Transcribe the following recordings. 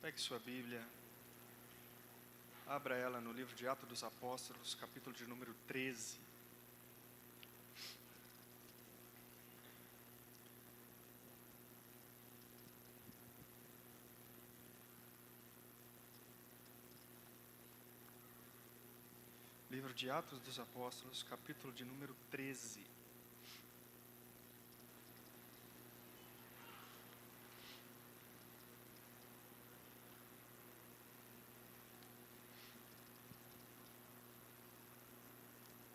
Pegue sua Bíblia, abra ela no livro de Atos dos Apóstolos, capítulo de número 13. Livro de Atos dos Apóstolos, capítulo de número 13.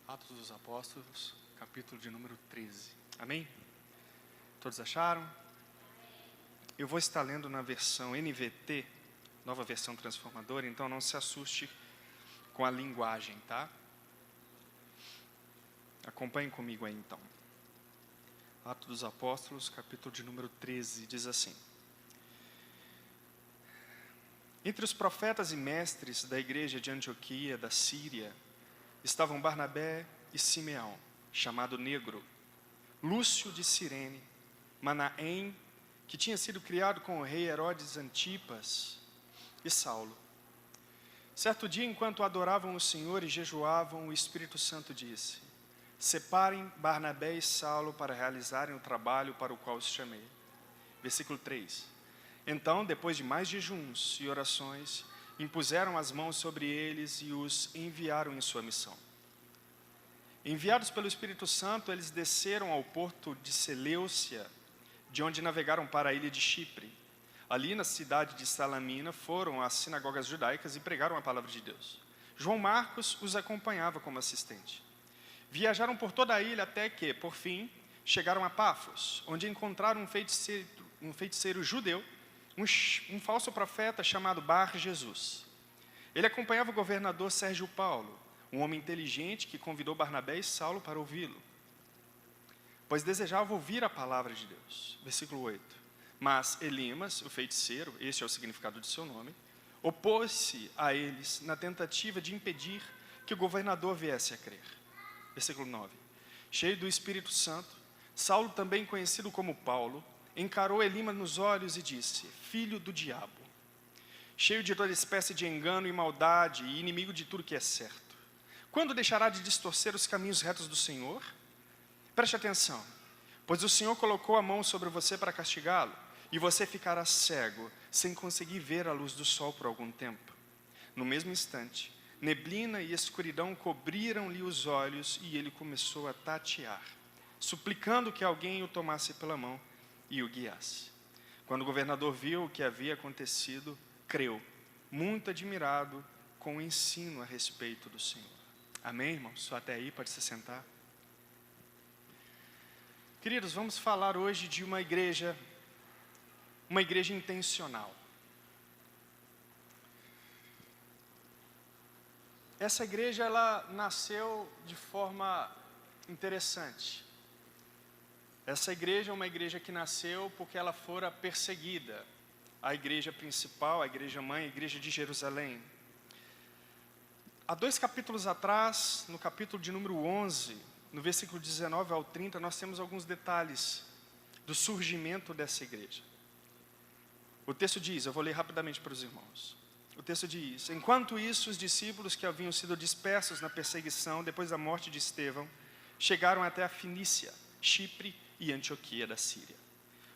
Atos dos Apóstolos, capítulo de número 13. Amém? Todos acharam? Eu vou estar lendo na versão NVT, nova versão transformadora, então não se assuste com a linguagem, tá? Acompanhem comigo aí então. Atos dos Apóstolos, capítulo de número 13, diz assim: Entre os profetas e mestres da igreja de Antioquia, da Síria, estavam Barnabé e Simeão, chamado Negro, Lúcio de Cirene, Manaém, que tinha sido criado com o rei Herodes Antipas, e Saulo. Certo dia, enquanto adoravam o Senhor e jejuavam, o Espírito Santo disse: Separem Barnabé e Saulo para realizarem o trabalho para o qual os chamei. Versículo 3. Então, depois de mais jejuns e orações, impuseram as mãos sobre eles e os enviaram em sua missão. Enviados pelo Espírito Santo, eles desceram ao porto de Seleucia, de onde navegaram para a ilha de Chipre. Ali, na cidade de Salamina, foram às sinagogas judaicas e pregaram a palavra de Deus. João Marcos os acompanhava como assistente. Viajaram por toda a ilha até que, por fim, chegaram a Pafos, onde encontraram um feiticeiro judeu, um falso profeta chamado Bar Jesus. Ele acompanhava o governador Sérgio Paulo, um homem inteligente que convidou Barnabé e Saulo para ouvi-lo, pois desejava ouvir a palavra de Deus. Versículo 8. Mas Elimas, o feiticeiro, este é o significado de seu nome, opôs-se a eles na tentativa de impedir que o governador viesse a crer. Versículo 9. Cheio do Espírito Santo, Saulo, também conhecido como Paulo, encarou Elimas nos olhos e disse: Filho do diabo, cheio de toda espécie de engano e maldade e inimigo de tudo que é certo, quando deixará de distorcer os caminhos retos do Senhor? Preste atenção, pois o Senhor colocou a mão sobre você para castigá-lo, e você ficará cego, sem conseguir ver a luz do sol por algum tempo. No mesmo instante, neblina e escuridão cobriram-lhe os olhos, e ele começou a tatear, suplicando que alguém o tomasse pela mão e o guiasse. Quando o governador viu o que havia acontecido, creu, muito admirado com o ensino a respeito do Senhor. Amém, irmãos? Só até aí, pode se sentar. Queridos, vamos falar hoje de uma igreja intencional. Essa igreja, ela nasceu de forma interessante. Essa igreja é uma igreja que nasceu porque ela fora perseguida. A igreja principal, a igreja mãe, a igreja de Jerusalém. Há 2 capítulos atrás, no capítulo de número 11, no versículo 19 ao 30, nós temos alguns detalhes do surgimento dessa igreja. O texto diz, eu vou ler rapidamente para os irmãos. O texto diz: Enquanto isso, os discípulos que haviam sido dispersos na perseguição depois da morte de Estevão, chegaram até a Fenícia, Chipre e Antioquia da Síria.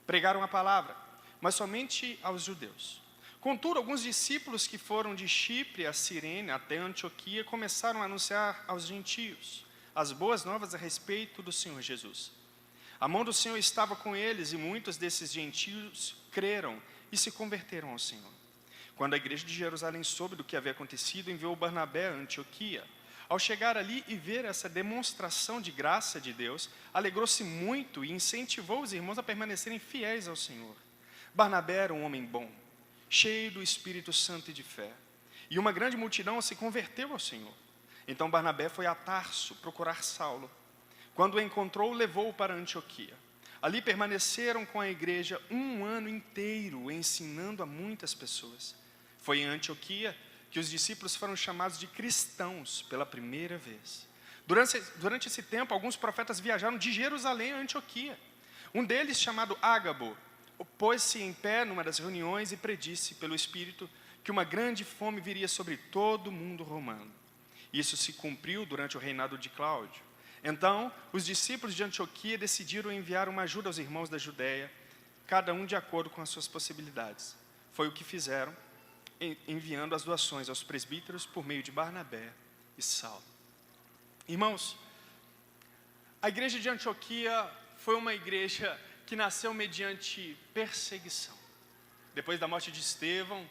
Pregaram a palavra, mas somente aos judeus. Contudo, alguns discípulos que foram de Chipre a Cirene até Antioquia começaram a anunciar aos gentios as boas novas a respeito do Senhor Jesus. A mão do Senhor estava com eles e muitos desses gentios creram e se converteram ao Senhor. Quando a igreja de Jerusalém soube do que havia acontecido, enviou Barnabé a Antioquia. Ao chegar ali e ver essa demonstração de graça de Deus, alegrou-se muito e incentivou os irmãos a permanecerem fiéis ao Senhor. Barnabé era um homem bom, cheio do Espírito Santo e de fé, e uma grande multidão se converteu ao Senhor. Então Barnabé foi a Tarso procurar Saulo. Quando o encontrou, levou-o para Antioquia. Ali permaneceram com a igreja 1 ano inteiro, ensinando a muitas pessoas. Foi em Antioquia que os discípulos foram chamados de cristãos pela primeira vez. Durante esse tempo, alguns profetas viajaram de Jerusalém a Antioquia. Um deles, chamado Ágabo, pôs-se em pé numa das reuniões e predisse pelo Espírito que uma grande fome viria sobre todo o mundo romano. Isso se cumpriu durante o reinado de Cláudio. Então, os discípulos de Antioquia decidiram enviar uma ajuda aos irmãos da Judéia, cada um de acordo com as suas possibilidades. Foi o que fizeram, enviando as doações aos presbíteros por meio de Barnabé e Saulo. Irmãos, a igreja de Antioquia foi uma igreja que nasceu mediante perseguição. Depois da morte de Estevão,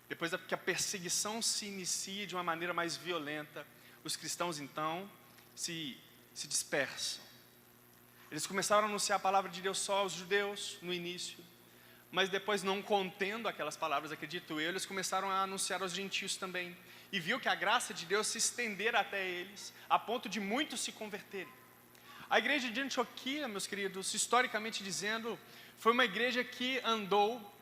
depois que a perseguição se inicia de uma maneira mais violenta, os cristãos então se dispersam. Eles começaram a anunciar a palavra de Deus só aos judeus no início, mas depois, não contendo aquelas palavras, acredito eu, eles começaram a anunciar aos gentios também. E viu que a graça de Deus se estender até eles, a ponto de muitos se converterem. A igreja de Antioquia, meus queridos, historicamente dizendo, foi uma igreja que andou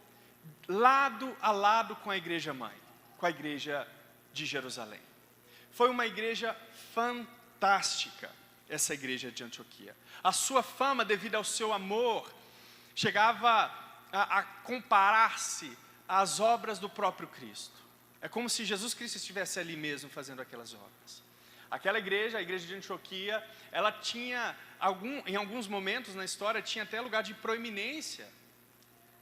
lado a lado com a igreja mãe, com a igreja de Jerusalém. Foi uma igreja fantástica, essa igreja de Antioquia. A sua fama, devido ao seu amor, chegava a comparar-se às obras do próprio Cristo. É como se Jesus Cristo estivesse ali mesmo fazendo aquelas obras. Aquela igreja, a igreja de Antioquia, ela tinha, em alguns momentos na história, tinha até lugar de proeminência.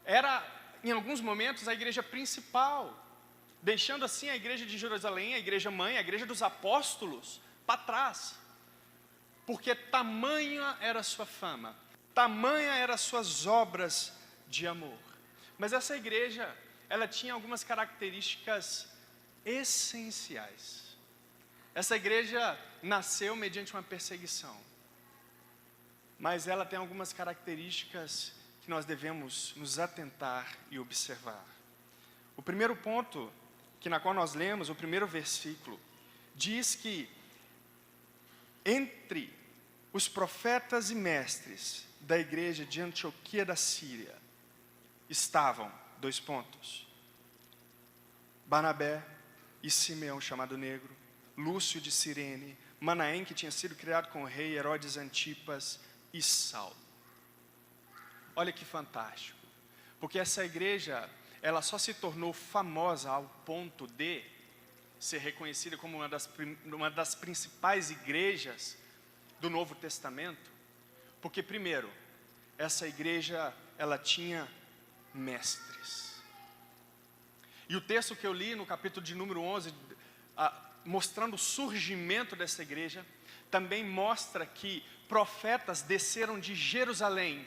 Era, em alguns momentos, a igreja principal, deixando assim a igreja de Jerusalém, a igreja mãe, a igreja dos apóstolos, para trás. Porque tamanha era a sua fama, tamanha eram as suas obras de amor. Mas essa igreja, ela tinha algumas características essenciais. Essa igreja nasceu mediante uma perseguição, mas ela tem algumas características que nós devemos nos atentar e observar. O primeiro ponto, na qual nós lemos, o primeiro versículo, diz que entre os profetas e mestres da igreja de Antioquia da Síria estavam, Barnabé e Simeão, chamado Negro, Lúcio de Cirene, Manaém, que tinha sido criado com o rei Herodes Antipas, e Saulo. Olha que fantástico, porque essa igreja, ela só se tornou famosa ao ponto de ser reconhecida como uma das principais igrejas do Novo Testamento, porque primeiro, essa igreja, ela tinha mestres. E o texto que eu li no capítulo de número 11, mostrando o surgimento dessa igreja, também mostra que profetas desceram de Jerusalém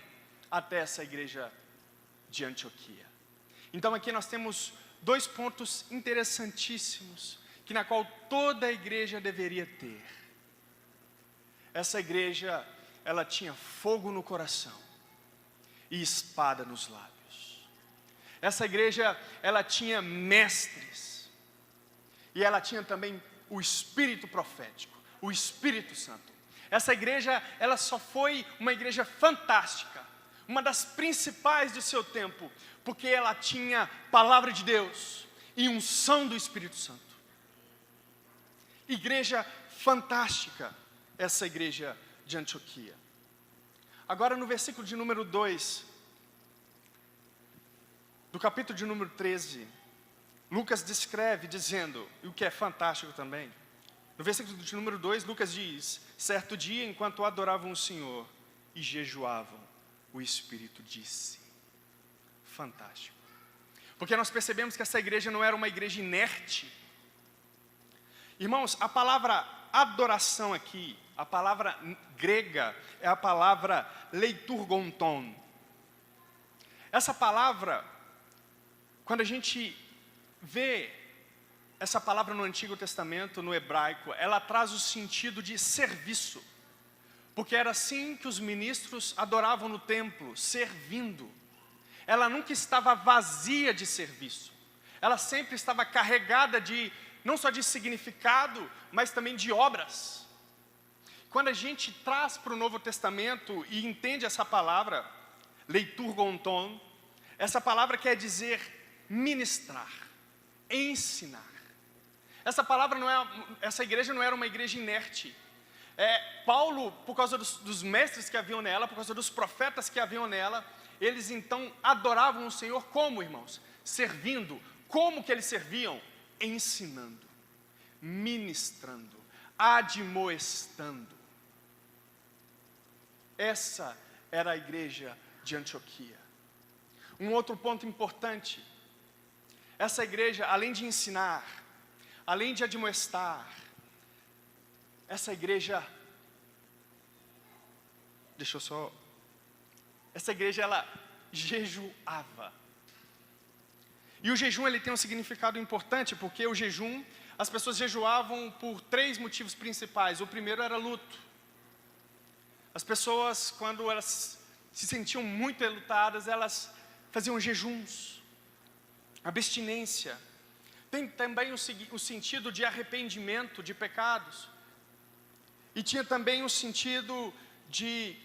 até essa igreja de Antioquia. Então aqui nós temos 2 pontos interessantíssimos, na qual toda a igreja deveria ter. Essa igreja, ela tinha fogo no coração e espada nos lábios. Essa igreja, ela tinha mestres, e ela tinha também o Espírito profético, o Espírito Santo. Essa igreja, ela só foi uma igreja fantástica, uma das principais do seu tempo, porque ela tinha palavra de Deus e unção do Espírito Santo. Igreja fantástica, essa igreja de Antioquia. Agora no versículo de número 2, do capítulo de número 13, Lucas descreve dizendo, e o que é fantástico também, no versículo de número 2, Lucas diz: certo dia, enquanto adoravam o Senhor e jejuavam, o Espírito disse. Fantástico. Porque nós percebemos que essa igreja não era uma igreja inerte. Irmãos, a palavra adoração aqui, a palavra grega é a palavra leiturgonton. Essa palavra, quando a gente vê essa palavra no Antigo Testamento, no hebraico, ela traz o sentido de serviço. Porque era assim que os ministros adoravam no templo, servindo. Ela nunca estava vazia de serviço. Ela sempre estava carregada de, não só de significado, mas também de obras. Quando a gente traz para o Novo Testamento e entende essa palavra, leiturgonton, essa palavra quer dizer ministrar, ensinar. Essa igreja não era uma igreja inerte. Paulo, por causa dos mestres que haviam nela, por causa dos profetas que haviam nela, eles então adoravam o Senhor como, irmãos? Servindo. Como que eles serviam? Ensinando, ministrando, admoestando. Essa era a igreja de Antioquia. Um outro ponto importante, essa igreja, além de ensinar, além de admoestar, essa igreja, essa igreja ela jejuava. E o jejum ele tem um significado importante, porque o jejum, as pessoas jejuavam por 3 motivos principais. O primeiro era luto. As pessoas, quando elas se sentiam muito enlutadas, elas faziam jejuns, abstinência. Tem também o sentido de arrependimento de pecados. E tinha também o sentido de,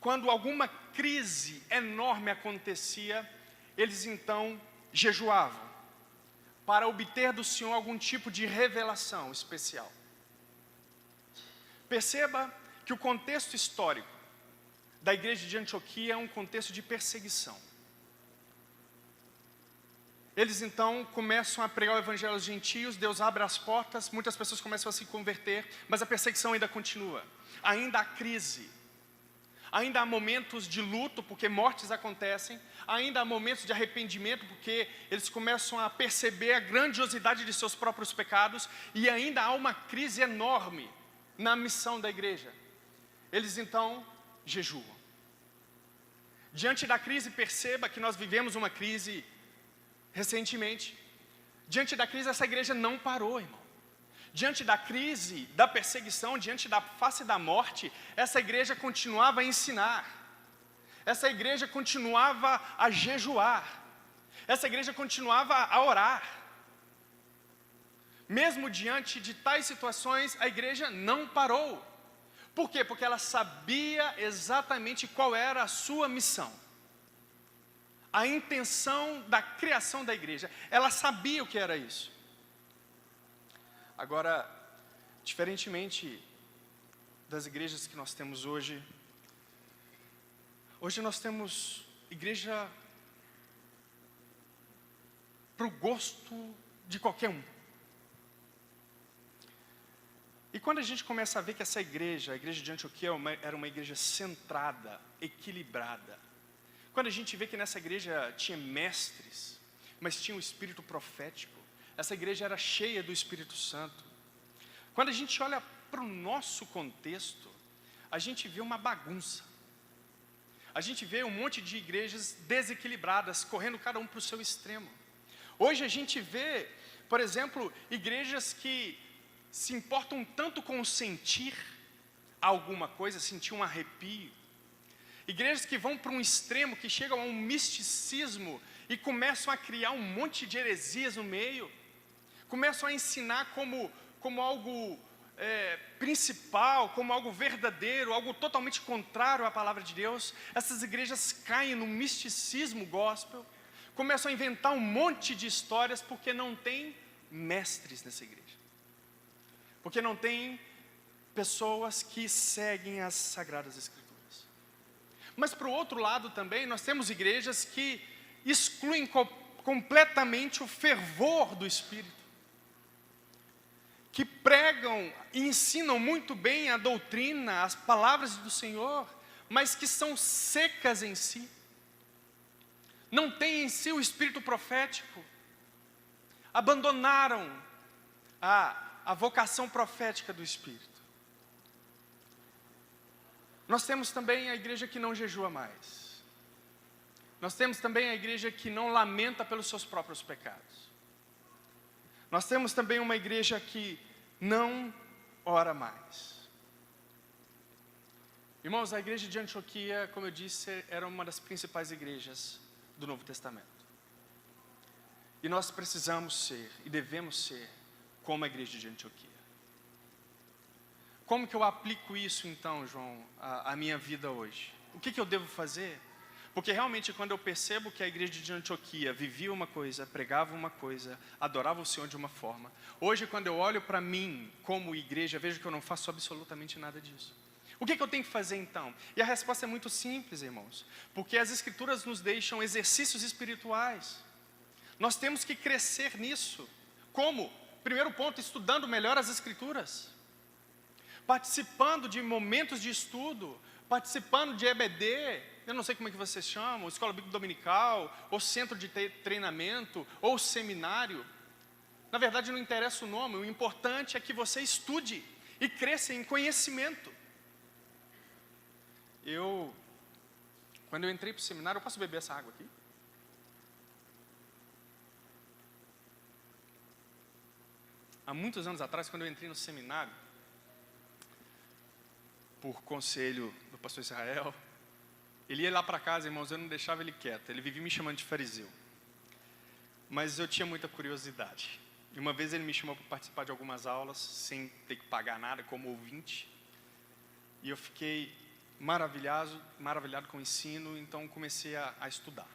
quando alguma crise enorme acontecia, eles então jejuavam, para obter do Senhor algum tipo de revelação especial. Perceba que o contexto histórico da igreja de Antioquia é um contexto de perseguição. Eles então começam a pregar o evangelho aos gentios, Deus abre as portas, muitas pessoas começam a se converter, mas a perseguição ainda continua. Ainda há crise, ainda há momentos de luto, porque mortes acontecem, ainda há momentos de arrependimento, porque eles começam a perceber a grandiosidade de seus próprios pecados, e ainda há uma crise enorme na missão da igreja. Eles então jejuam. Diante da crise, perceba que nós vivemos uma crise recentemente. Diante da crise, essa igreja não parou, irmão. Diante da crise, da perseguição, diante da face da morte, essa igreja continuava a ensinar. Essa igreja continuava a jejuar. Essa igreja continuava a orar. Mesmo diante de tais situações, a igreja não parou. Por quê? Porque ela sabia exatamente qual era a sua missão. A intenção da criação da igreja. Ela sabia o que era isso. Agora, diferentemente das igrejas que nós temos hoje, hoje nós temos igreja para o gosto de qualquer um. E quando a gente começa a ver que essa igreja, a igreja de Antioquia, era uma igreja centrada, equilibrada. Quando a gente vê que nessa igreja tinha mestres, mas tinha um espírito profético, essa igreja era cheia do Espírito Santo. Quando a gente olha para o nosso contexto, a gente vê uma bagunça. A gente vê um monte de igrejas desequilibradas, correndo cada um para o seu extremo. Hoje a gente vê, por exemplo, igrejas que se importam tanto com sentir alguma coisa, sentir um arrepio. Igrejas que vão para um extremo, que chegam a um misticismo e começam a criar um monte de heresias no meio. Começam a ensinar como algo principal, como algo verdadeiro, algo totalmente contrário à palavra de Deus. Essas igrejas caem no misticismo gospel, começam a inventar um monte de histórias porque não tem mestres nessa igreja. Porque não tem pessoas que seguem as Sagradas Escrituras. Mas para o outro lado também, nós temos igrejas que excluem completamente o fervor do Espírito. Que pregam e ensinam muito bem a doutrina, as palavras do Senhor, mas que são secas em si. Não têm em si o espírito profético. Abandonaram a vocação profética do Espírito. Nós temos também a igreja que não jejua mais. Nós temos também a igreja que não lamenta pelos seus próprios pecados. Nós temos também uma igreja que não ora mais. Irmãos, a igreja de Antioquia, como eu disse, era uma das principais igrejas do Novo Testamento. E nós precisamos ser, e devemos ser, como a igreja de Antioquia. Como que eu aplico isso então, João, à minha vida hoje? O que eu devo fazer? Porque realmente quando eu percebo que a igreja de Antioquia vivia uma coisa, pregava uma coisa, adorava o Senhor de uma forma. Hoje quando eu olho para mim como igreja, vejo que eu não faço absolutamente nada disso. O que eu tenho que fazer então? E a resposta é muito simples, irmãos. Porque as Escrituras nos deixam exercícios espirituais. Nós temos que crescer nisso. Como? Primeiro ponto, estudando melhor as Escrituras. Participando de momentos de estudo. Participando de EBD. Eu não sei como é que vocês chamam. Escola Bíblica Dominical. Ou centro de treinamento. Ou seminário. Na verdade não interessa o nome. O importante é que você estude. E cresça em conhecimento. Quando eu entrei para o seminário, eu posso beber essa água aqui? Há muitos anos atrás, quando eu entrei no seminário, por conselho do pastor Israel, ele ia lá para casa, irmãos, eu não deixava ele quieto, ele vivia me chamando de fariseu. Mas eu tinha muita curiosidade. E uma vez ele me chamou para participar de algumas aulas, sem ter que pagar nada, como ouvinte. E eu fiquei maravilhado com o ensino, então comecei a estudar.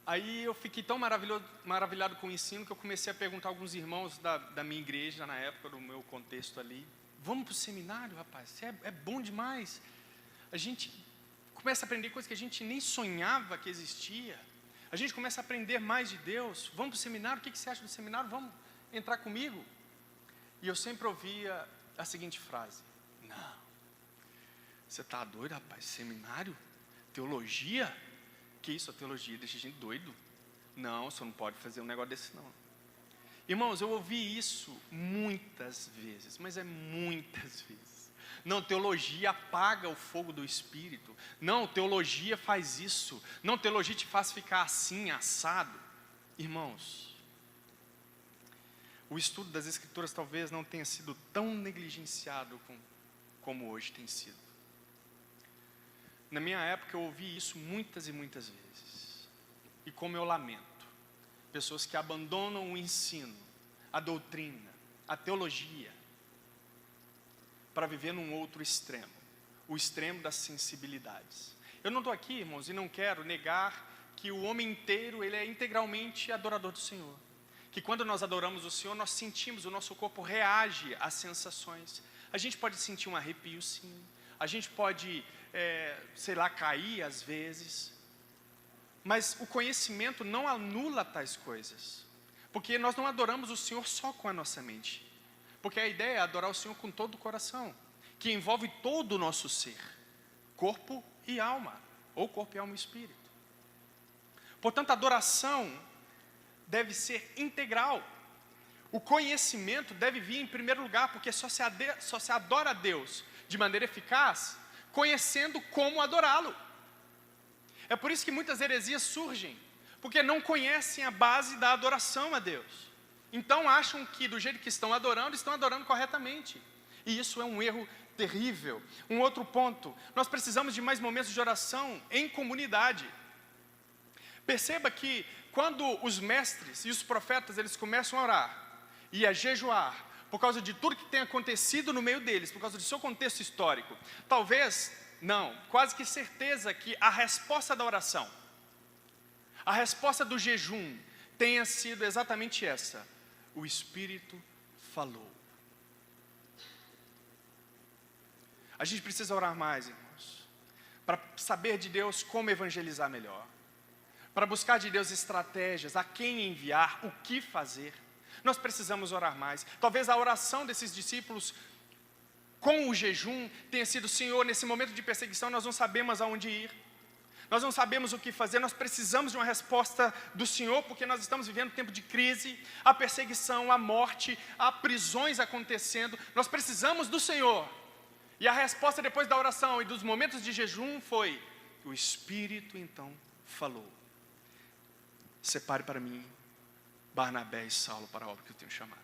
Aí eu fiquei tão maravilhado com o ensino que eu comecei a perguntar a alguns irmãos da minha igreja, na época, do meu contexto ali: vamos para o seminário, rapaz, é bom demais. A gente começa a aprender coisas que a gente nem sonhava que existia. A gente começa a aprender mais de Deus. Vamos para o seminário, o que você acha do seminário? Vamos entrar comigo? E eu sempre ouvia a seguinte frase: não. Você está doido, rapaz? Seminário? Teologia? Que isso, a teologia deixa a gente doido? Não, você não pode fazer um negócio desse não. Irmãos, eu ouvi isso muitas vezes, mas é muitas vezes. Não, teologia apaga o fogo do Espírito. Não, teologia faz isso. Não, teologia te faz ficar assim, assado. Irmãos, o estudo das Escrituras talvez não tenha sido tão negligenciado como hoje tem sido. Na minha época eu ouvi isso muitas e muitas vezes. E como eu lamento. Pessoas que abandonam o ensino, a doutrina, a teologia, para viver num outro extremo. O extremo das sensibilidades. Eu não estou aqui, irmãos, e não quero negar que o homem inteiro, ele é integralmente adorador do Senhor. Que quando nós adoramos o Senhor, nós sentimos, o nosso corpo reage às sensações. A gente pode sentir um arrepio, sim. A gente pode, cair às vezes. Mas o conhecimento não anula tais coisas. Porque nós não adoramos o Senhor só com a nossa mente. Porque a ideia é adorar o Senhor com todo o coração. Que envolve todo o nosso ser. Corpo e alma. Ou corpo e alma e espírito. Portanto, a adoração deve ser integral. O conhecimento deve vir em primeiro lugar. Porque só se adora a Deus de maneira eficaz, conhecendo como adorá-lo. É por isso que muitas heresias surgem, porque não conhecem a base da adoração a Deus. Então acham que do jeito que estão adorando corretamente. E isso é um erro terrível. Um outro ponto, nós precisamos de mais momentos de oração em comunidade. Perceba que quando os mestres e os profetas, eles começam a orar e a jejuar, por causa de tudo que tem acontecido no meio deles, por causa do seu contexto histórico. Quase que certeza que a resposta da oração, a resposta do jejum, tenha sido exatamente essa: o Espírito falou. A gente precisa orar mais, irmãos, para saber de Deus como evangelizar melhor, para buscar de Deus estratégias, a quem enviar, o que fazer. Nós precisamos orar mais. Talvez a oração desses discípulos com o jejum tenha sido: Senhor, nesse momento de perseguição nós não sabemos aonde ir. Nós não sabemos o que fazer, nós precisamos de uma resposta do Senhor, porque nós estamos vivendo um tempo de crise, a perseguição, a morte, há prisões acontecendo. Nós precisamos do Senhor. E a resposta depois da oração e dos momentos de jejum foi: o Espírito então falou. Separe para mim Barnabé e Saulo para a obra que eu tenho chamado.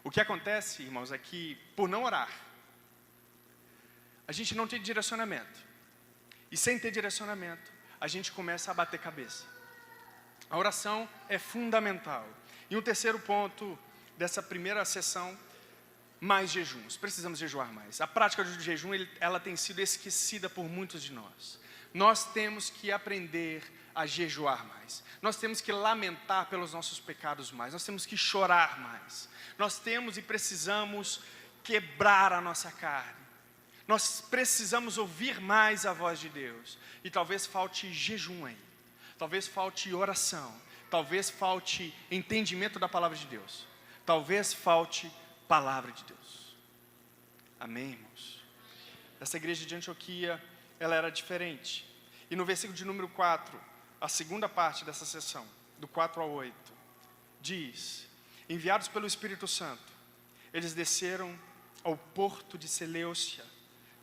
O que acontece, irmãos, é que por não orar, a gente não tem direcionamento. E sem ter direcionamento, a gente começa a bater cabeça. A oração é fundamental. E um terceiro ponto dessa primeira sessão, mais jejuns. Precisamos jejuar mais. A prática do jejum, ela tem sido esquecida por muitos de nós. Nós temos que aprender a jejuar mais. Nós temos que lamentar pelos nossos pecados mais. Nós temos que chorar mais. Nós temos e precisamos quebrar a nossa carne. Nós precisamos ouvir mais a voz de Deus. E talvez falte jejum aí. Talvez falte oração. Talvez falte entendimento da palavra de Deus. Talvez falte palavra de Deus. Amém, irmãos? Essa igreja de Antioquia, ela era diferente. E no versículo de número 4, a segunda parte dessa sessão, do 4 ao 8, diz: enviados pelo Espírito Santo, eles desceram ao porto de Seleucia,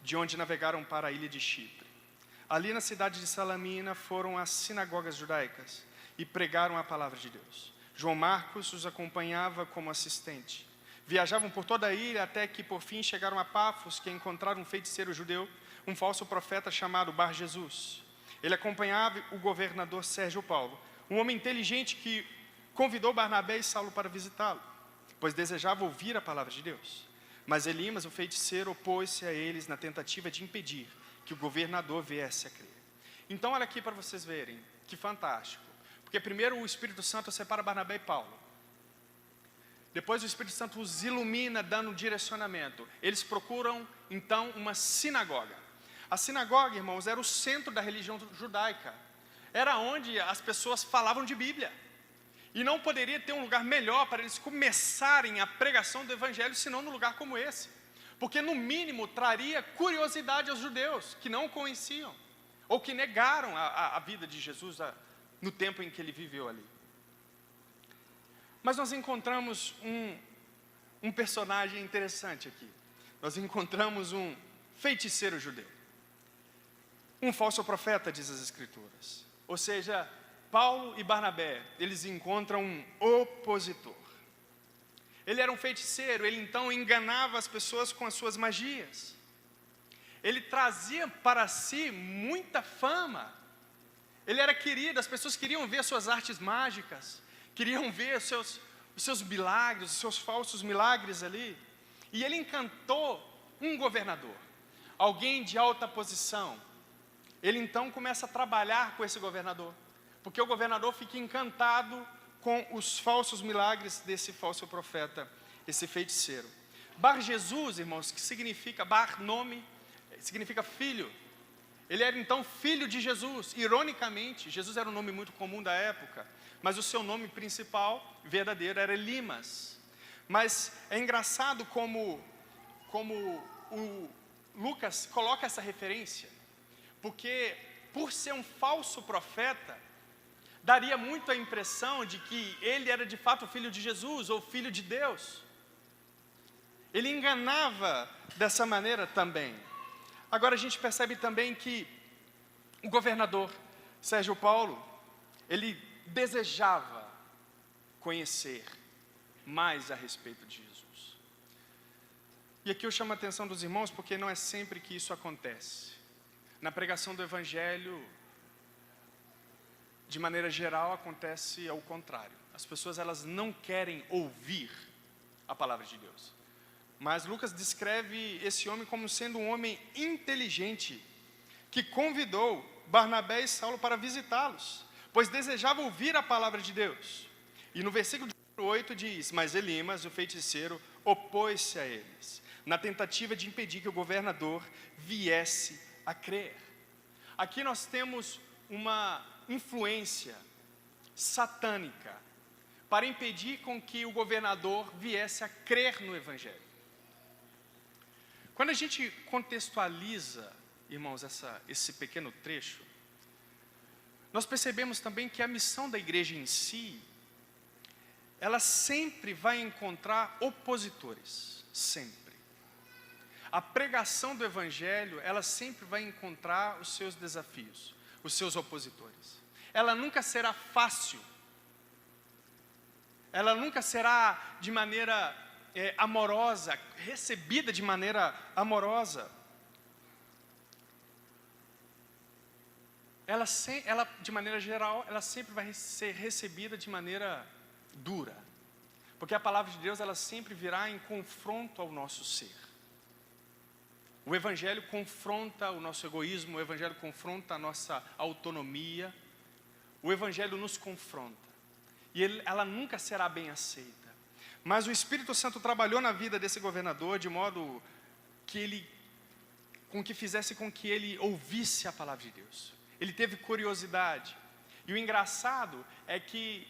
de onde navegaram para a ilha de Chipre. Ali na cidade de Salamina foram às sinagogas judaicas e pregaram a palavra de Deus. João Marcos os acompanhava como assistente. Viajavam por toda a ilha até que por fim chegaram a Pafos, que encontraram um feiticeiro judeu, um falso profeta chamado Bar Jesus. Ele acompanhava o governador Sérgio Paulo, um homem inteligente que convidou Barnabé e Saulo para visitá-lo, pois desejava ouvir a palavra de Deus. Mas Elimas, o feiticeiro, opôs-se a eles na tentativa de impedir que o governador viesse a crer. Então, olha aqui para vocês verem, que fantástico. Porque primeiro o Espírito Santo separa Barnabé e Paulo. Depois o Espírito Santo os ilumina, dando direcionamento. Eles procuram, então, uma sinagoga. A sinagoga, irmãos, era o centro da religião judaica. Era onde as pessoas falavam de Bíblia. E não poderia ter um lugar melhor para eles começarem a pregação do Evangelho, senão num lugar como esse. Porque, no mínimo, traria curiosidade aos judeus, que não o conheciam. Ou que negaram a vida de Jesus no tempo em que ele viveu ali. Mas nós encontramos um personagem interessante aqui. Nós encontramos um feiticeiro judeu. Um falso profeta, diz as Escrituras. Ou seja, Paulo e Barnabé, eles encontram um opositor. Ele era um feiticeiro, ele então enganava as pessoas com as suas magias. Ele trazia para si muita fama. Ele era querido, as pessoas queriam ver suas artes mágicas, queriam ver os seus milagres, os seus falsos milagres ali. E ele encantou um governador, alguém de alta posição. Ele então começa a trabalhar com esse governador, porque o governador fica encantado com os falsos milagres desse falso profeta, esse feiticeiro. Bar Jesus, irmãos, que significa, Bar, nome, significa filho. Ele era então filho de Jesus. Ironicamente, Jesus era um nome muito comum da época, mas o seu nome principal, verdadeiro, era Elimas. Mas é engraçado como o Lucas coloca essa referência, porque por ser um falso profeta, daria muito a impressão de que ele era de fato filho de Jesus, ou filho de Deus. Ele enganava dessa maneira também. Agora a gente percebe também que o governador Sérgio Paulo, ele desejava conhecer mais a respeito de Jesus. E aqui eu chamo a atenção dos irmãos, porque não é sempre que isso acontece. Na pregação do Evangelho, de maneira geral, acontece ao contrário. As pessoas, elas não querem ouvir a palavra de Deus. Mas Lucas descreve esse homem como sendo um homem inteligente, que convidou Barnabé e Saulo para visitá-los, pois desejava ouvir a palavra de Deus. E no versículo 8 diz: mas Elimas, o feiticeiro, opôs-se a eles, na tentativa de impedir que o governador viesse a crer. Aqui nós temos uma influência satânica para impedir com que o governador viesse a crer no Evangelho. Quando a gente contextualiza, irmãos, esse pequeno trecho, nós percebemos também que a missão da igreja em si, ela sempre vai encontrar opositores, sempre. A pregação do Evangelho, ela sempre vai encontrar os seus desafios, os seus opositores. Ela nunca será fácil. ela nunca será de maneira amorosa, recebida de maneira amorosa. Ela, de maneira geral, ela sempre vai ser recebida de maneira dura. Porque a palavra de Deus, ela sempre virá em confronto ao nosso ser. O Evangelho confronta o nosso egoísmo, o Evangelho confronta a nossa autonomia. O Evangelho nos confronta. E ela nunca será bem aceita. Mas o Espírito Santo trabalhou na vida desse governador de modo que fizesse com que ele ouvisse a palavra de Deus. Ele teve curiosidade. E o engraçado é que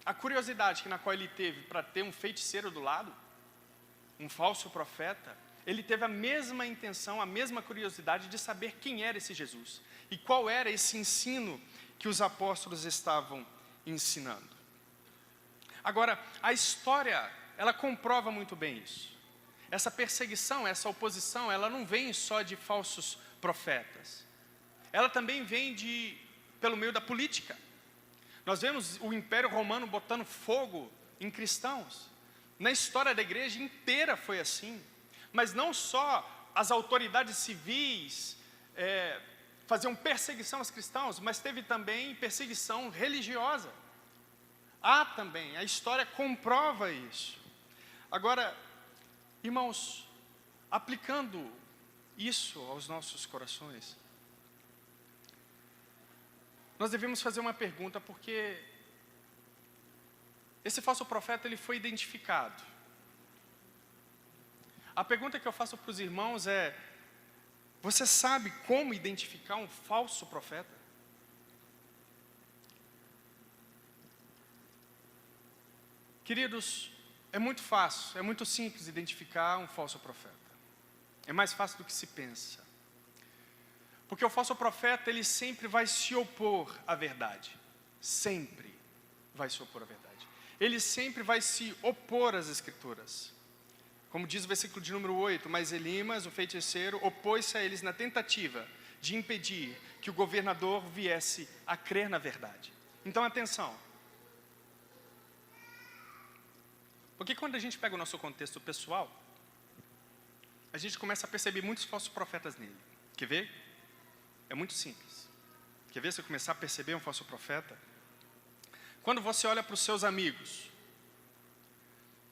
a curiosidade na qual ele teve para ter um feiticeiro do lado, um falso profeta, ele teve a mesma intenção, a mesma curiosidade de saber quem era esse Jesus. E qual era esse ensino que os apóstolos estavam ensinando. Agora, a história, ela comprova muito bem isso. Essa perseguição, essa oposição, ela não vem só de falsos profetas. Ela também vem pelo meio da política. Nós vemos o Império Romano botando fogo em cristãos. Na história da igreja inteira foi assim. Mas não só as autoridades civis faziam perseguição aos cristãos, mas teve também perseguição religiosa. Há também, a história comprova isso. Agora, irmãos, aplicando isso aos nossos corações, nós devemos fazer uma pergunta, porque esse falso profeta, ele foi identificado. A pergunta que eu faço para os irmãos é: você sabe como identificar um falso profeta? Queridos, é muito fácil, é muito simples identificar um falso profeta. É mais fácil do que se pensa. Porque o falso profeta, ele sempre vai se opor à verdade. Sempre vai se opor à verdade. Ele sempre vai se opor às Escrituras. Como diz o versículo de número 8, mas Elimas, o feiticeiro, opôs-se a eles na tentativa de impedir que o governador viesse a crer na verdade. Então, atenção. Porque quando a gente pega o nosso contexto pessoal, a gente começa a perceber muitos falsos profetas nele. Quer ver? É muito simples. Quer ver você começar a perceber um falso profeta? Quando você olha para os seus amigos,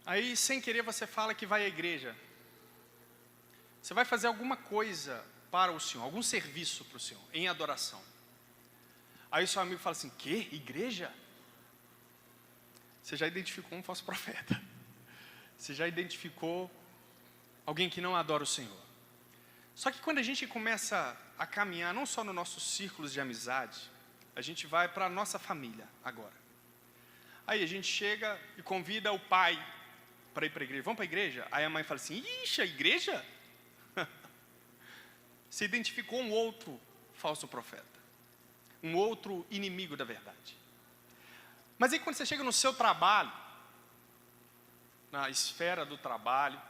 aí sem querer você fala que vai à igreja. Você vai fazer alguma coisa para o Senhor, algum serviço para o Senhor, em adoração. Aí o seu amigo fala assim: que? Igreja? Você já identificou um falso profeta. Você já identificou alguém que não adora o Senhor. Só que quando a gente começa a caminhar, não só nos nossos círculos de amizade, a gente vai para a nossa família agora. Aí a gente chega e convida o pai para ir para a igreja. Vamos para a igreja? Aí a mãe fala assim: ixi, a igreja? Você identificou um outro falso profeta. Um outro inimigo da verdade. Mas aí quando você chega no seu trabalho, na esfera do trabalho,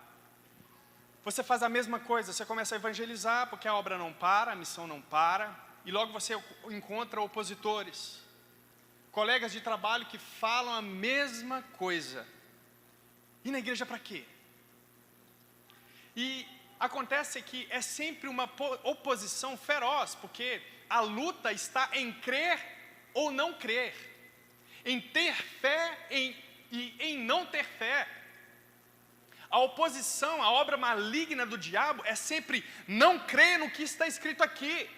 você faz a mesma coisa, você começa a evangelizar, porque a obra não para, a missão não para, e logo você encontra opositores, colegas de trabalho que falam a mesma coisa. E na igreja para quê? E acontece que é sempre uma oposição feroz, porque a luta está em crer ou não crer, em ter fé e em não ter fé. A oposição, a obra maligna do diabo é sempre não crer no que está escrito aqui.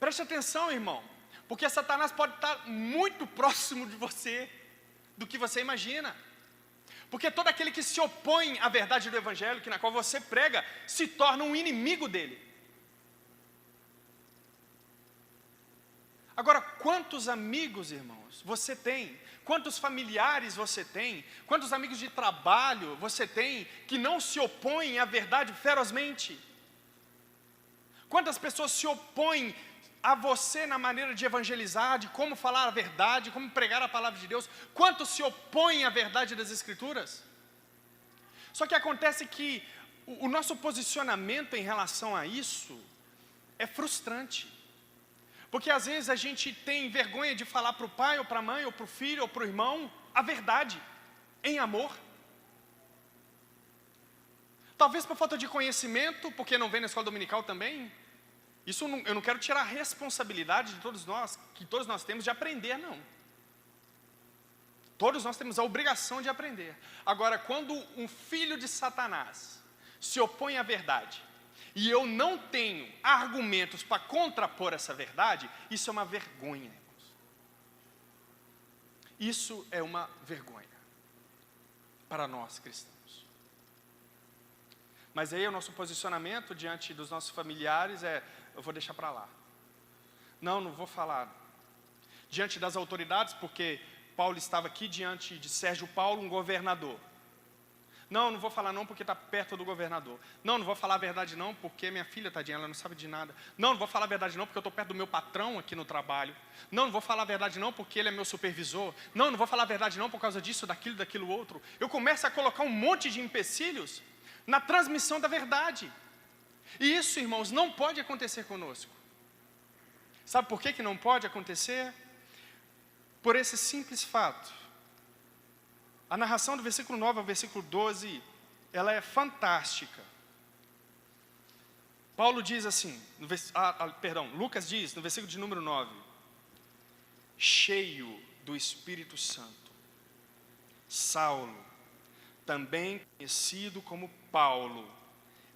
Preste atenção, irmão, porque Satanás pode estar muito próximo de você do que você imagina. Porque todo aquele que se opõe à verdade do Evangelho, na qual você prega, se torna um inimigo dele. Agora, quantos amigos, irmãos, você tem? Quantos familiares você tem? Quantos amigos de trabalho você tem que não se opõem à verdade ferozmente? Quantas pessoas se opõem a você na maneira de evangelizar, de como falar a verdade, como pregar a palavra de Deus? Quantos se opõem à verdade das Escrituras? Só que acontece que o nosso posicionamento em relação a isso é frustrante. Porque às vezes a gente tem vergonha de falar para o pai, ou para a mãe, ou para o filho, ou para o irmão, a verdade, em amor. Talvez por falta de conhecimento, porque não vem na escola dominical também. Eu não quero tirar a responsabilidade de todos nós, que todos nós temos de aprender, não. Todos nós temos a obrigação de aprender. Agora, quando um filho de Satanás se opõe à verdade, e eu não tenho argumentos para contrapor essa verdade, isso é uma vergonha, irmãos. Isso é uma vergonha para nós cristãos. Mas aí o nosso posicionamento diante dos nossos familiares é: eu vou deixar para lá. Não vou falar. Diante das autoridades, porque Paulo estava aqui diante de Sérgio Paulo, um governador. Não vou falar não porque está perto do governador. Não vou falar a verdade não porque minha filha, tadinha, ela não sabe de nada. Não vou falar a verdade não porque eu estou perto do meu patrão aqui no trabalho. Não vou falar a verdade não porque ele é meu supervisor. Não vou falar a verdade não por causa disso, daquilo outro. Eu começo a colocar um monte de empecilhos na transmissão da verdade. E isso, irmãos, não pode acontecer conosco. Sabe por que não pode acontecer? Por esse simples fato. A narração do versículo 9 ao versículo 12, ela é fantástica. Paulo diz assim, Lucas diz, no versículo de número 9, cheio do Espírito Santo, Saulo, também conhecido como Paulo,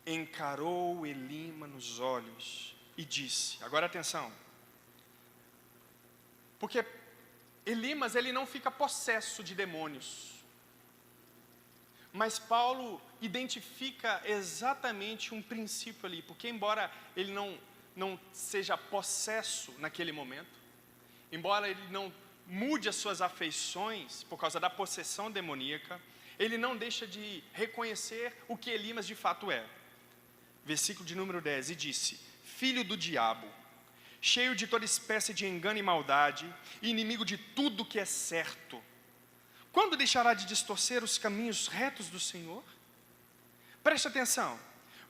encarou Elima nos olhos e disse, agora atenção, porque Elimas, ele não fica possesso de demônios, mas Paulo identifica exatamente um princípio ali, porque embora ele não seja possesso naquele momento, embora ele não mude as suas afeições por causa da possessão demoníaca, ele não deixa de reconhecer o que Elimas de fato é. Versículo de número 10, e disse, filho do diabo, cheio de toda espécie de engano e maldade, e inimigo de tudo que é certo, quando deixará de distorcer os caminhos retos do Senhor? Preste atenção,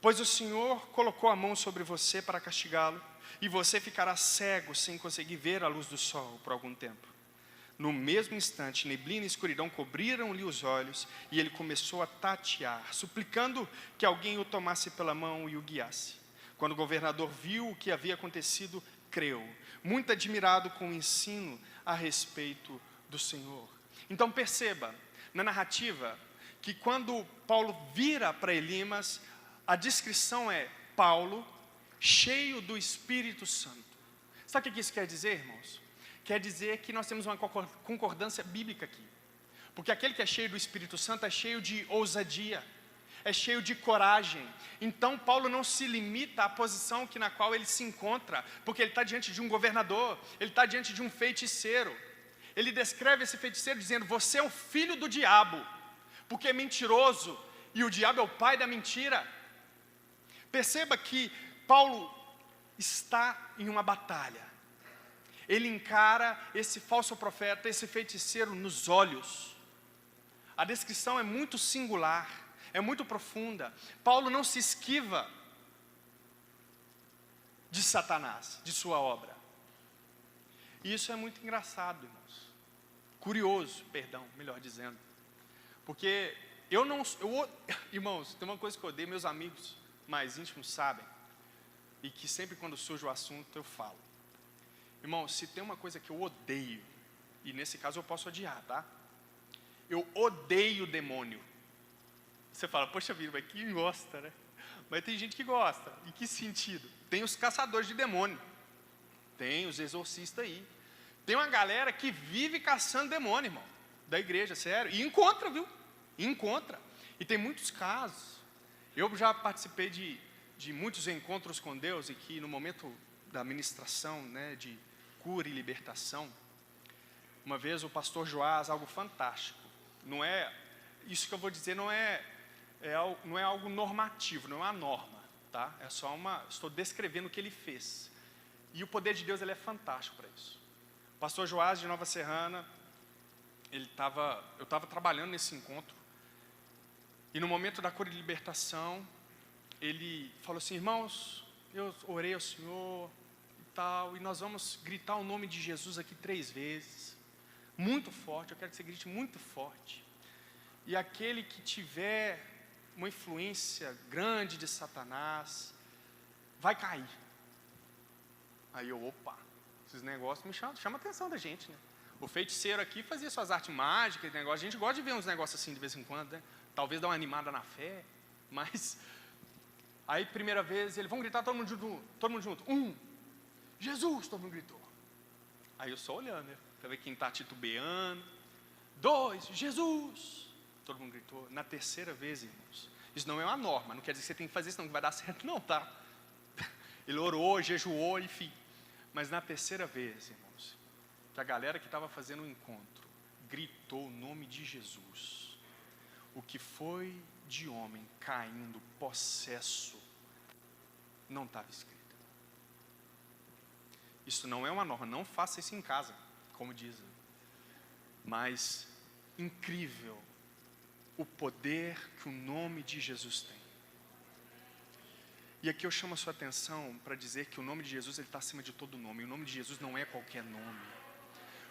pois o Senhor colocou a mão sobre você para castigá-lo, e você ficará cego sem conseguir ver a luz do sol por algum tempo. No mesmo instante, neblina e escuridão cobriram-lhe os olhos, e ele começou a tatear, suplicando que alguém o tomasse pela mão e o guiasse. Quando o governador viu o que havia acontecido, creu, muito admirado com o ensino a respeito do Senhor. Então perceba, na narrativa, que quando Paulo vira para Elimas, a descrição é Paulo, cheio do Espírito Santo. Sabe o que isso quer dizer, irmãos? Quer dizer que nós temos uma concordância bíblica aqui. Porque aquele que é cheio do Espírito Santo é cheio de ousadia, é cheio de coragem. Então Paulo não se limita à posição na qual ele se encontra, porque ele está diante de um governador, ele está diante de um feiticeiro. Ele descreve esse feiticeiro dizendo, você é o filho do diabo, porque é mentiroso, e o diabo é o pai da mentira. Perceba que Paulo está em uma batalha. Ele encara esse falso profeta, esse feiticeiro nos olhos. A descrição é muito singular, é muito profunda. Paulo não se esquiva de Satanás, de sua obra. E isso é muito engraçado, irmãos. Curioso, melhor dizendo. Porque irmãos, tem uma coisa que eu odeio, meus amigos mais íntimos sabem, e que sempre quando surge o assunto eu falo. Irmão, se tem uma coisa que eu odeio, e nesse caso eu posso odiar, tá? Eu odeio demônio. Você fala, poxa vida, mas quem gosta, né? Mas tem gente que gosta. Em que sentido? Tem os caçadores de demônio. Tem os exorcistas aí. Tem uma galera que vive caçando demônio, irmão, da igreja, sério. E encontra, viu? Encontra. E tem muitos casos. Eu já participei de muitos encontros com Deus, e que no momento da ministração, né, de cura e libertação, uma vez o pastor Joás, algo fantástico. Não é, isso que eu vou dizer não é algo normativo, não é uma norma, tá? É só estou descrevendo o que ele fez. E o poder de Deus, ele é fantástico para isso. O pastor Joás de Nova Serrana, eu estava trabalhando nesse encontro, e no momento da cura e libertação, ele falou assim, irmãos, eu orei ao Senhor, tal, e nós vamos gritar o nome de Jesus aqui 3 vezes, muito forte, eu quero que você grite muito forte. E aquele que tiver uma influência grande de Satanás, vai cair. Aí eu, opa, esses negócios me chamam a atenção da gente, né? O feiticeiro aqui fazia suas artes mágicas, negócio. A gente gosta de ver uns negócios assim de vez em quando, né? Talvez dar uma animada na fé, mas... Aí, primeira vez, eles vão gritar todo mundo junto. 1, Jesus, todo mundo gritou. Aí eu só olhando, né? Pra ver quem está titubeando. 2, Jesus, todo mundo gritou. Na terceira vez, irmãos, isso não é uma norma, não quer dizer que você tem que fazer isso, não, que vai dar certo, não, tá? Ele orou, jejuou, enfim. Mas na terceira vez, irmãos, que a galera que estava fazendo o encontro gritou o nome de Jesus, o que foi de homem caindo possesso não estava escrito. Isso não é uma norma, não faça isso em casa, como dizem. Mas incrível o poder que o nome de Jesus tem. E aqui eu chamo a sua atenção para dizer que o nome de Jesus está acima de todo nome. E o nome de Jesus não é qualquer nome.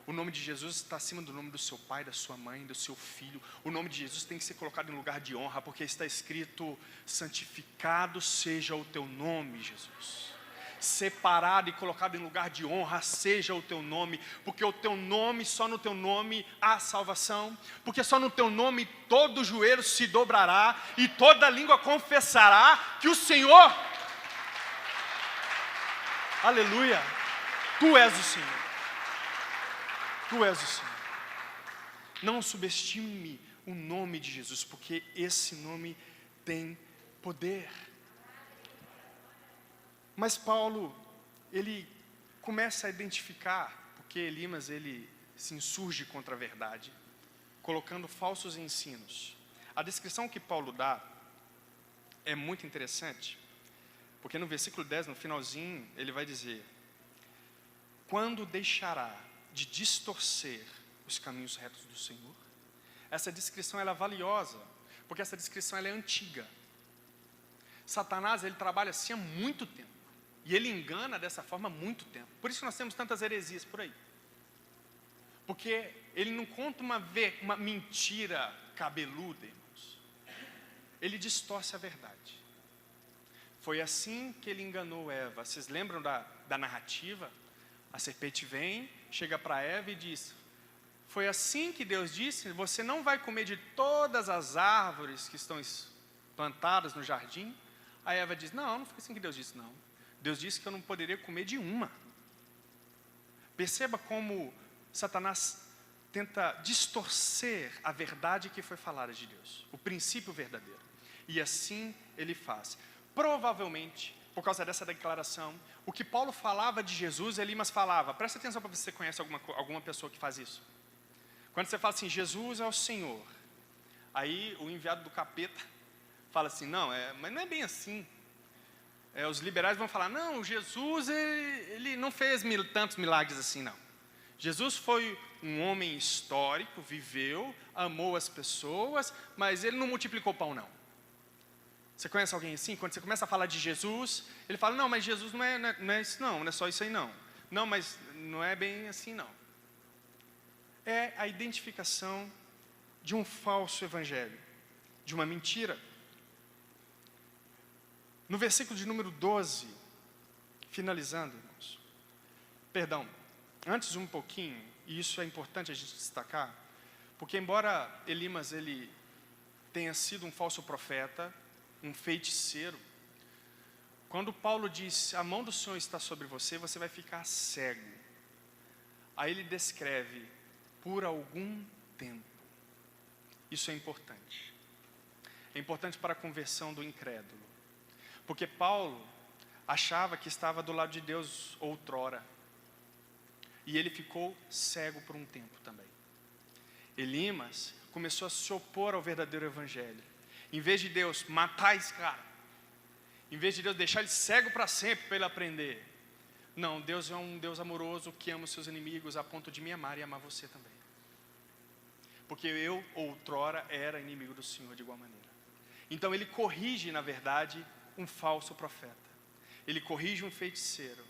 O nome de Jesus está acima do nome do seu pai, da sua mãe, do seu filho. O nome de Jesus tem que ser colocado em lugar de honra, porque está escrito: santificado seja o teu nome, Jesus. Separado e colocado em lugar de honra seja o teu nome, porque o teu nome, só no teu nome há salvação, porque só no teu nome todo joelho se dobrará e toda língua confessará que o Senhor, aleluia, tu és o Senhor. Tu és o Senhor. Não subestime o nome de Jesus, porque esse nome tem poder. Mas Paulo, ele começa a identificar, porque Elimas, ele se insurge contra a verdade, colocando falsos ensinos. A descrição que Paulo dá é muito interessante, porque no versículo 10, no finalzinho, ele vai dizer: quando deixará de distorcer os caminhos retos do Senhor? Essa descrição ela é valiosa, porque essa descrição ela é antiga. Satanás, ele trabalha assim há muito tempo, e ele engana dessa forma há muito tempo. Por isso que nós temos tantas heresias por aí, porque ele não conta uma mentira cabeluda, irmãos. Ele distorce a verdade. Foi assim que ele enganou Eva. Vocês lembram da narrativa? A serpente vem, chega para Eva e diz: foi assim que Deus disse, você não vai comer de todas as árvores que estão plantadas no jardim? A Eva diz: não foi assim que Deus disse, não. Deus disse que eu não poderia comer de uma. Perceba como Satanás tenta distorcer a verdade que foi falada de Deus, o princípio verdadeiro. E assim ele faz. Provavelmente, por causa dessa declaração, o que Paulo falava de Jesus, Elimas falava. Presta atenção para ver se você conhece alguma pessoa que faz isso. Quando você fala assim, Jesus é o Senhor, aí o enviado do capeta fala assim, não, mas não é bem assim. Os liberais vão falar, não, Jesus ele não fez tantos milagres assim, não. Jesus foi um homem histórico, viveu, amou as pessoas, mas ele não multiplicou pão, não. Você conhece alguém assim? Quando você começa a falar de Jesus, ele fala, não, mas Jesus não é isso não é só isso aí não. Não, mas não é bem assim não. É a identificação de um falso evangelho, de uma mentira. No versículo de número 12, finalizando, irmãos, perdão, antes um pouquinho, e isso é importante a gente destacar, porque embora Elimas ele tenha sido um falso profeta, um feiticeiro, quando Paulo diz, a mão do Senhor está sobre você, você vai ficar cego. Aí ele descreve, por algum tempo. Isso é importante. É importante para a conversão do incrédulo. Porque Paulo achava que estava do lado de Deus outrora. E ele ficou cego por um tempo também. Elimas começou a se opor ao verdadeiro evangelho. Em vez de Deus matar esse cara, em vez de Deus deixar ele cego para sempre para ele aprender, não, Deus é um Deus amoroso que ama os seus inimigos a ponto de me amar e amar você também. Porque eu, outrora, era inimigo do Senhor de igual maneira. Então ele corrige, na verdade, um falso profeta. Ele corrige um feiticeiro.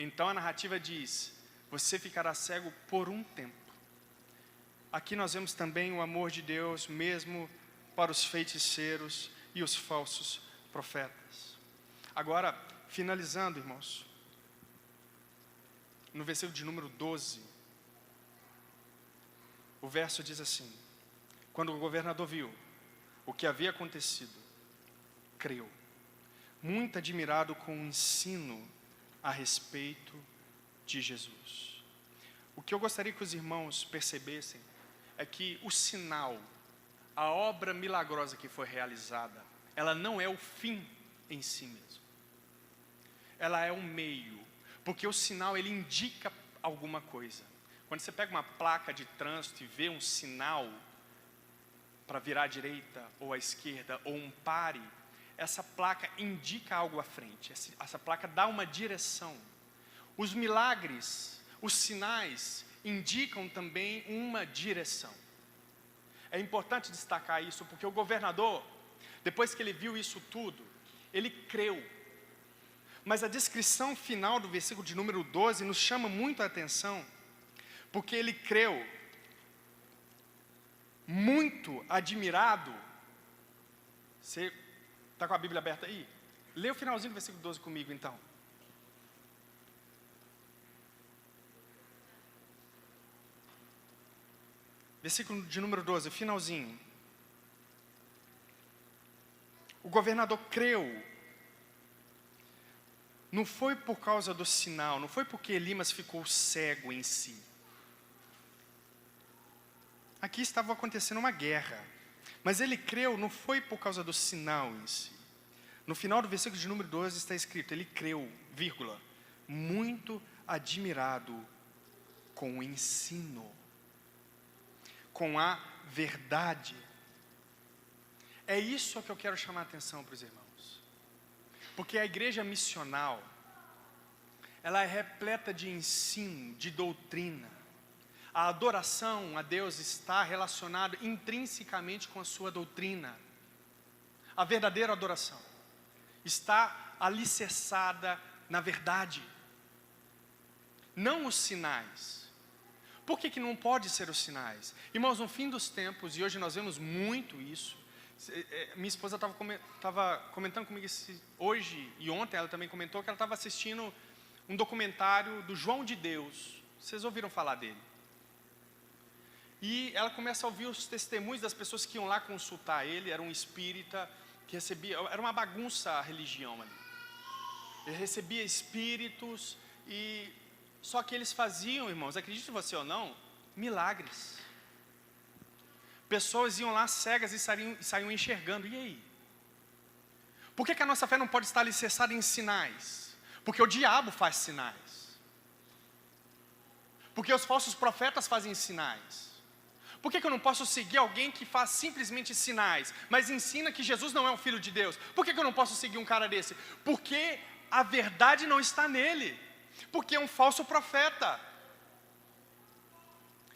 Então a narrativa diz, você ficará cego por um tempo. Aqui nós vemos também o amor de Deus, mesmo para os feiticeiros e os falsos profetas. Agora, finalizando, irmãos, no versículo de número 12, o verso diz assim, quando o governador viu o que havia acontecido, creu, muito admirado com o ensino a respeito de Jesus. O que eu gostaria que os irmãos percebessem é que o sinal, a obra milagrosa que foi realizada, ela não é o fim em si mesmo. Ela é um meio, porque o sinal ele indica alguma coisa. Quando você pega uma placa de trânsito e vê um sinal para virar à direita ou à esquerda, ou um pare, essa placa indica algo à frente, essa placa dá uma direção. Os milagres, os sinais, indicam também uma direção. É importante destacar isso, porque o governador, depois que ele viu isso tudo, ele creu. Mas a descrição final do versículo de número 12 nos chama muito a atenção, porque ele creu, muito admirado. Você está com a Bíblia aberta aí? Lê o finalzinho do versículo 12 comigo então. Versículo de número 12, finalzinho. O governador creu. Não foi por causa do sinal, não foi porque Elimas ficou cego em si. Aqui estava acontecendo uma guerra. Mas ele creu, não foi por causa do sinal em si. No final do versículo de número 12 está escrito, ele creu, vírgula, muito admirado com o ensino, com a verdade. É isso que eu quero chamar a atenção para os irmãos. Porque a igreja missional, ela é repleta de ensino, de doutrina. A adoração a Deus está relacionada intrinsecamente com a sua doutrina. A verdadeira adoração está alicerçada na verdade, não os sinais. Por que não pode ser os sinais? Irmãos, no fim dos tempos, e hoje nós vemos muito isso, minha esposa estava comentando comigo hoje e ontem, ela também comentou que ela estava assistindo um documentário do João de Deus. Vocês ouviram falar dele? E ela começa a ouvir os testemunhos das pessoas que iam lá consultar ele. Era um espírita que recebia, era uma bagunça a religião ali. Ele recebia espíritos, só que eles faziam, irmãos, acredite você ou não, milagres. Pessoas iam lá cegas e saíam enxergando. E aí? Por que a nossa fé não pode estar alicerçada em sinais? Porque o diabo faz sinais. Porque os falsos profetas fazem sinais. Por que eu não posso seguir alguém que faz simplesmente sinais, mas ensina que Jesus não é um filho de Deus? Por que eu não posso seguir um cara desse? Porque a verdade não está nele. Porque é um falso profeta.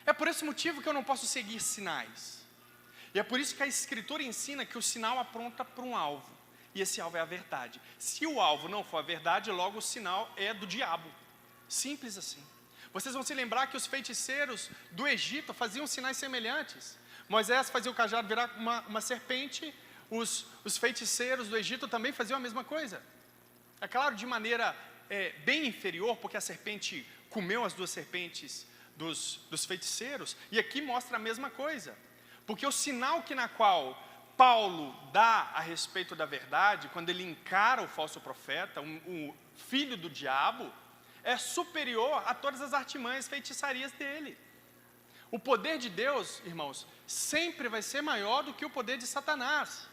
É por esse motivo que eu não posso seguir sinais. E é por isso que a Escritura ensina que o sinal aponta para um alvo. E esse alvo é a verdade. Se o alvo não for a verdade, logo o sinal é do diabo. Simples assim. Vocês vão se lembrar que os feiticeiros do Egito faziam sinais semelhantes. Moisés fazia o cajado virar uma serpente, os feiticeiros do Egito também faziam a mesma coisa. É claro, de maneira bem inferior, porque a serpente comeu as duas serpentes dos feiticeiros, e aqui mostra a mesma coisa. Porque o sinal na qual Paulo dá a respeito da verdade, quando ele encara o falso profeta, o filho do diabo, é superior a todas as artimanhas, feitiçarias dele. O poder de Deus, irmãos, sempre vai ser maior do que o poder de Satanás.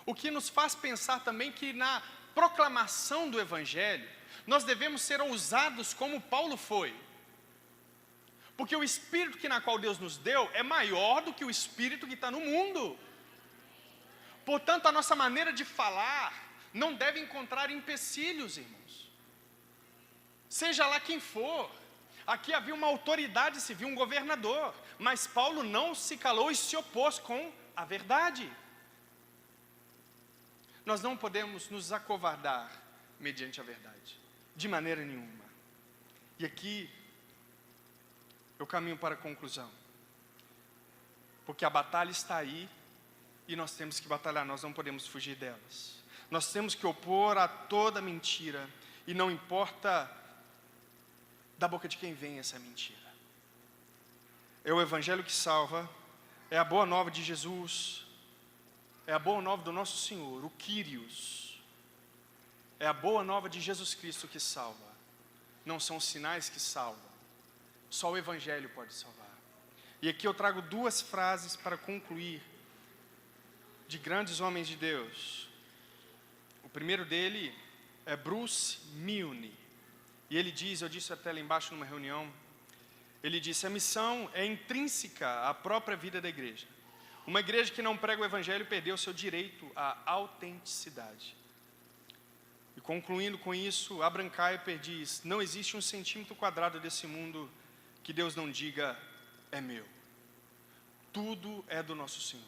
O que nos faz pensar também que na proclamação do Evangelho, nós devemos ser ousados como Paulo foi. Porque o Espírito na qual Deus nos deu é maior do que o Espírito que está no mundo. Portanto, a nossa maneira de falar não deve encontrar empecilhos, irmãos. Seja lá quem for. Aqui havia uma autoridade civil, um governador, mas Paulo não se calou e se opôs com a verdade. Nós não podemos nos acovardar mediante a verdade, de maneira nenhuma. E aqui eu caminho para a conclusão. Porque a batalha está aí e nós temos que batalhar, nós não podemos fugir delas. Nós temos que opor a toda mentira e não importa da boca de quem vem essa mentira. É o Evangelho que salva, é a boa nova de Jesus, é a boa nova do nosso Senhor, o Kyrios. É a boa nova de Jesus Cristo que salva. Não são os sinais que salvam. Só o Evangelho pode salvar. E aqui eu trago duas frases para concluir, de grandes homens de Deus. O primeiro dele é Bruce Milne. E ele diz, eu disse até lá embaixo numa reunião, ele disse: a missão é intrínseca à própria vida da igreja. Uma igreja que não prega o Evangelho perdeu seu direito à autenticidade. E concluindo com isso, Abraham Kuyper diz: não existe 1 centímetro quadrado desse mundo que Deus não diga, é meu. Tudo é do nosso Senhor.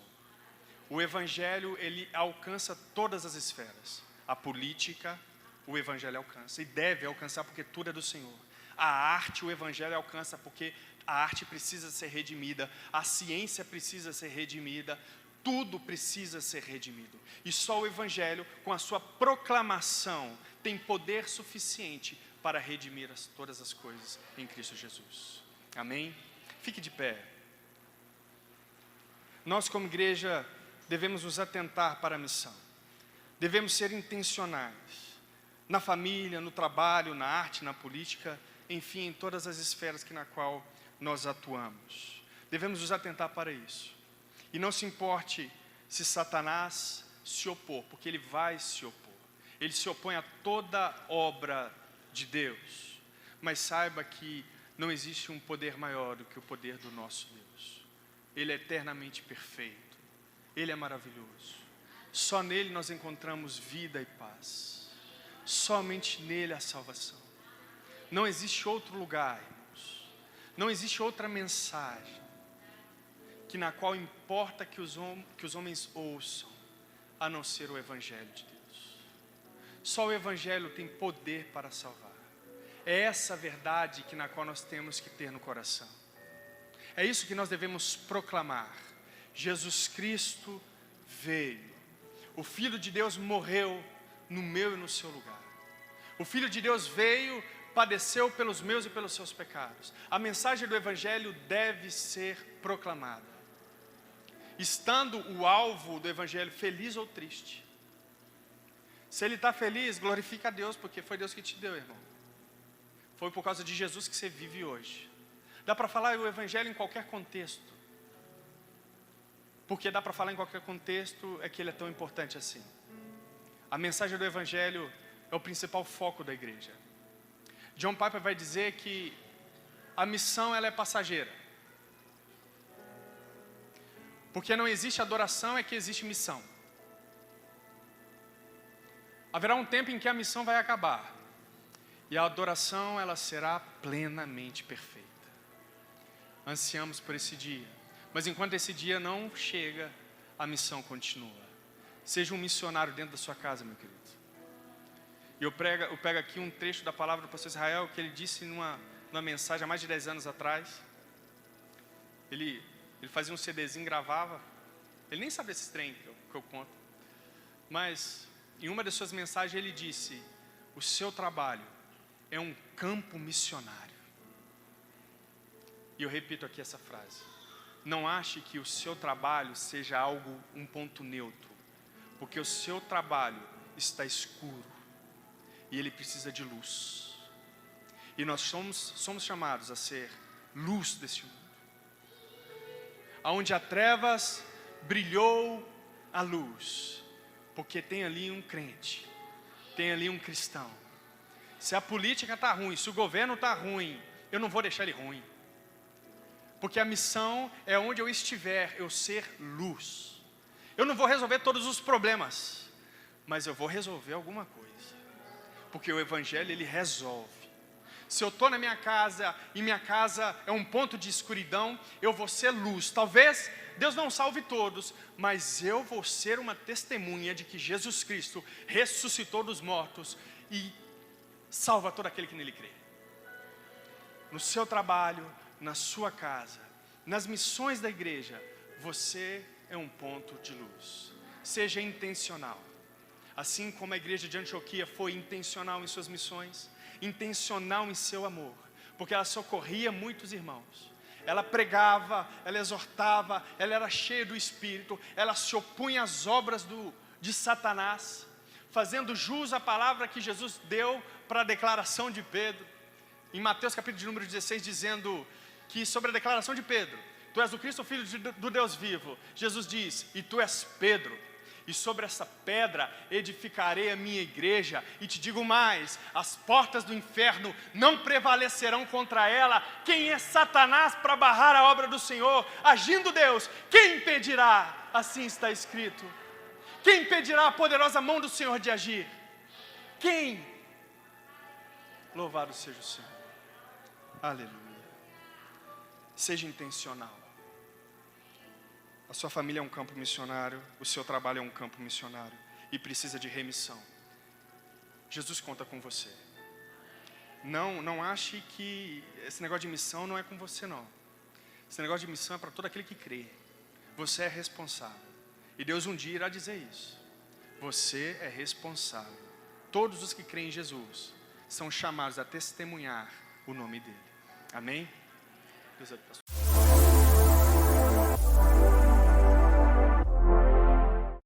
O Evangelho, ele alcança todas as esferas. A política, o Evangelho alcança. E deve alcançar porque tudo é do Senhor. A arte, o Evangelho alcança porque a arte precisa ser redimida. A ciência precisa ser redimida. Tudo precisa ser redimido. E só o Evangelho, com a sua proclamação, tem poder suficiente para redimir todas as coisas em Cristo Jesus. Amém? Fique de pé. Nós, como igreja, devemos nos atentar para a missão. Devemos ser intencionais. Na família, no trabalho, na arte, na política, enfim, em todas as esferas na qual nós atuamos. Devemos nos atentar para isso. E não se importe se Satanás se opor, porque ele vai se opor. Ele se opõe a toda obra de Deus. Mas saiba que não existe um poder maior do que o poder do nosso Deus. Ele é eternamente perfeito. Ele é maravilhoso. Só nele nós encontramos vida e paz. Somente nele a salvação. Não existe outro lugar, irmãos. Não existe outra mensagem que na qual importa que os homens ouçam, a não ser o Evangelho de Deus. Só o Evangelho tem poder para salvar. É essa verdade que na qual nós temos que ter no coração. É isso que nós devemos proclamar. Jesus Cristo veio. O Filho de Deus morreu no meu e no seu lugar. O Filho de Deus veio, padeceu pelos meus e pelos seus pecados. A mensagem do Evangelho deve ser proclamada. Estando o alvo do Evangelho feliz ou triste. Se ele está feliz, glorifica a Deus, porque foi Deus que te deu, irmão. Foi por causa de Jesus que você vive hoje. Dá para falar o Evangelho em qualquer contexto. Porque dá para falar em qualquer contexto, é que ele é tão importante assim. A mensagem do Evangelho é o principal foco da igreja. John Piper vai dizer que a missão ela é passageira. Porque não existe adoração, é que existe missão. Haverá um tempo em que a missão vai acabar. E a adoração ela será plenamente perfeita. Ansiamos por esse dia. Mas enquanto esse dia não chega, a missão continua. Seja um missionário dentro da sua casa, meu querido. E eu pego aqui um trecho da palavra do pastor Israel, que ele disse numa mensagem há mais de 10 anos atrás. Ele fazia um CDzinho, gravava. Ele nem sabe esse trem que eu conto. Mas, em uma das suas mensagens, ele disse: o seu trabalho é um campo missionário. E eu repito aqui essa frase. Não ache que o seu trabalho seja algo, um ponto neutro. Porque o seu trabalho está escuro. E ele precisa de luz. E nós somos chamados a ser luz deste mundo. Aonde há trevas, brilhou a luz. Porque tem ali um crente. Tem ali um cristão. Se a política está ruim, se o governo está ruim, eu não vou deixar ele ruim. Porque a missão é onde eu estiver, eu ser luz. Eu não vou resolver todos os problemas, mas eu vou resolver alguma coisa. Porque o Evangelho, ele resolve. Se eu estou na minha casa, e minha casa é um ponto de escuridão, eu vou ser luz. Talvez Deus não salve todos, mas eu vou ser uma testemunha de que Jesus Cristo ressuscitou dos mortos e salva todo aquele que nele crê. no seu trabalho, na sua casa, nas missões da igreja, você é um ponto de luz. Seja intencional. Assim como a igreja de Antioquia foi intencional em suas missões, intencional em seu amor, porque ela socorria muitos irmãos. Ela pregava, ela exortava, ela era cheia do Espírito, ela se opunha às obras de Satanás, fazendo jus à palavra que Jesus deu para a declaração de Pedro, em Mateus capítulo de número 16, dizendo que sobre a declaração de Pedro, tu és o Cristo, o Filho do Deus vivo, Jesus diz, e tu és Pedro, e sobre essa pedra edificarei a minha igreja, e te digo mais, as portas do inferno não prevalecerão contra ela. Quem é Satanás para barrar a obra do Senhor? Agindo Deus, quem impedirá? Assim está escrito. Quem impedirá a poderosa mão do Senhor de agir? Quem? Louvado seja o Senhor. Aleluia. Seja intencional. A sua família é um campo missionário, o seu trabalho é um campo missionário e precisa de remissão. Jesus conta com você. Não ache que esse negócio de missão não é com você não. Esse negócio de missão é para todo aquele que crê. Você é responsável. E Deus um dia irá dizer isso. Você é responsável. Todos os que creem em Jesus são chamados a testemunhar o nome dele. Amém? Deus abençoe.